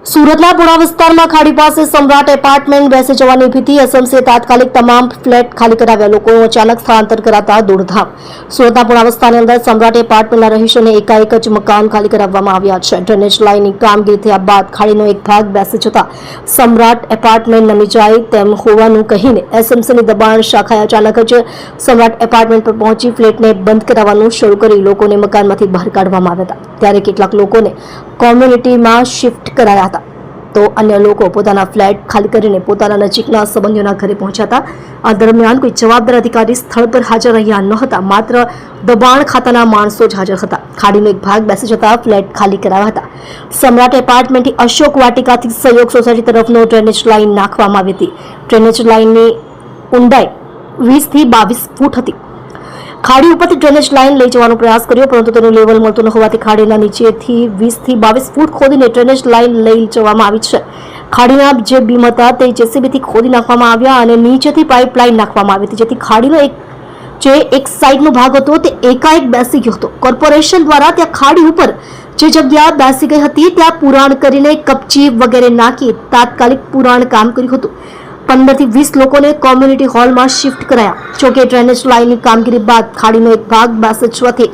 સુરતના પુણા વિસ્તારમાં ખાડી પાસે સમ્રાટ એપાર્ટમેન્ટ બેસી જવાની ભીતિ એસએમસીએ તાત્કાલિક તમામ ફ્લેટ ખાલી કરાવ્યા લોકોનું અચાનક સ્થળાંતર કરાતા દોડધામ સુરતના પુણા વિસ્તારની અંદર સમ્રાટ એપાર્ટમેન્ટના રહીશોને એકાએક જ મકાન ખાલી કરાવવામાં આવ્યા છે ડ્રેનેજ લાઇનની કામગીરી થયા બાદ ખાડીનો એક ભાગ બેસી જતા સમ્રાટ એપાર્ટમેન્ટ નમી જાય તેમ હોવાનું કહીને એસએમસીની દબાણ શાખાએ અચાનક જ સમ્રાટ એપાર્ટમેન્ટ પર પહોંચી ફ્લેટને બંધ કરાવવાનું શરૂ કરી લોકોને મકાનમાંથી બહાર કાઢવામાં આવ્યા હતા ત્યારે કેટલાક લોકોને કોમ્યુનિટીમાં શિફ્ટ કરાયા હતા તો અન્ય લોકો પોતાના ફ્લેટ ખાલી કરીને પોતાના નજીકના સંબંધીઓના ઘરે પહોંચ્યા હતા આ દરમિયાન કોઈ જવાબદાર અધિકારી સ્થળ પર હાજર રહ્યા ન હતા માત્ર દબાણ ખાતાના માણસો જ હાજર હતા ખાડીનો એક ભાગ બેસી જતા ફ્લેટ ખાલી કરાવ્યા હતા સમ્રાટ એપાર્ટમેન્ટથી અશોક વાટિકાથી સહયોગ સોસાયટી તરફનો ડ્રેનેજ લાઇન નાખવામાં આવી હતી ડ્રેનેજ લાઇનની ઊંડાઈ 20 થી 22 ફૂટ હતી ખાડી ઉપરથી ડ્રેનેજ લાઇન લઈ જવાનો પ્રયાસ કર્યો પરંતુ તેનું લેવલ મળતું ન હોવાથી ખાડીના નીચેથી 20 થી 22 ફૂટ ખોદીને ડ્રેનેજ લાઇન લઈ જવામાં આવી છે ખાડીના જે બીમ હતા તે જેસીબીથી ખોદી નાખવામાં આવ્યા અને નીચેથી પાઇપલાઇન નાખવામાં આવી હતી જેથી ખાડીનો એક સાઈડનો ભાગ હતો તે એકાએક બેસી ગયો હતો કોર્પોરેશન દ્વારા ત્યાં ખાડી ઉપર જે જગ્યા બેસી ગઈ હતી ત્યાં પુરાણ કરીને કપચી વગેરે નાખી તાત્કાલિક પુરાણ કામ કર્યું હતું 15 થી 20 લોકોને કોમ્યુનિટી હોલમાં શિફ્ટ કરાયા જોકે ડ્રેનેજ લાઇનની કામગીરી બાદ ખાડીનો એક ભાગ બેસવાથી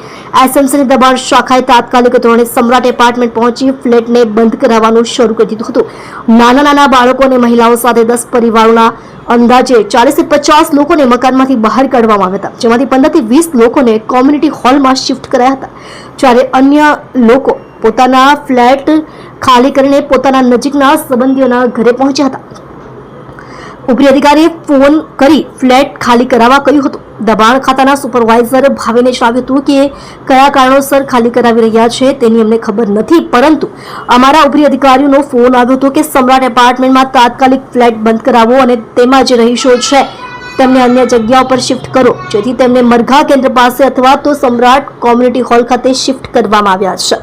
એસએમસીની દબાણ શાખાએ તાત્કાલિક ધોરણે સમ્રાટ એપાર્ટમેન્ટ પહોંચી ફ્લેટને બંધ કરાવવાનું શરૂ કરી દીધું હતું નાના બાળકો અને મહિલાઓ સાથે 10 પરિવારોના અંદાજે 40 થી 50 લોકોને મકાનમાંથી બહાર કાઢવામાં આવ્યા હતા જેમાંથી 15 થી 20 લોકોને કોમ્યુનિટી હોલમાં શિફ્ટ કરાયા હતા જ્યારે અન્ય લોકો પોતાના ફ્લેટ ખાલી કરીને પોતાના નજીકના સંબંધીઓના ઘરે પહોંચ્યા હતા ઉપરી અધિકારીએ ફોન કરી ફ્લેટ ખાલી કરાવવા કહ્યું હતું દબાણ ખાતાના સુપરવાઇઝર ભાવેને જણાવ્યું હતું કે કયા કારણોસર ખાલી કરાવી રહ્યા છે તેની અમને ખબર નથી પરંતુ અમારા ઉપરી અધિકારીઓનો ફોન આવ્યો હતો કે સમ્રાટ એપાર્ટમેન્ટમાં તાત્કાલિક ફ્લેટ બંધ કરાવો અને તેમાં જે રહીશો છે તેમને અન્ય જગ્યાઓ પર શિફ્ટ કરો જેથી તેમને મરઘા કેન્દ્ર પાસે અથવા તો સમ્રાટ કોમ્યુનિટી હોલ ખાતે શિફ્ટ કરવામાં આવ્યા છે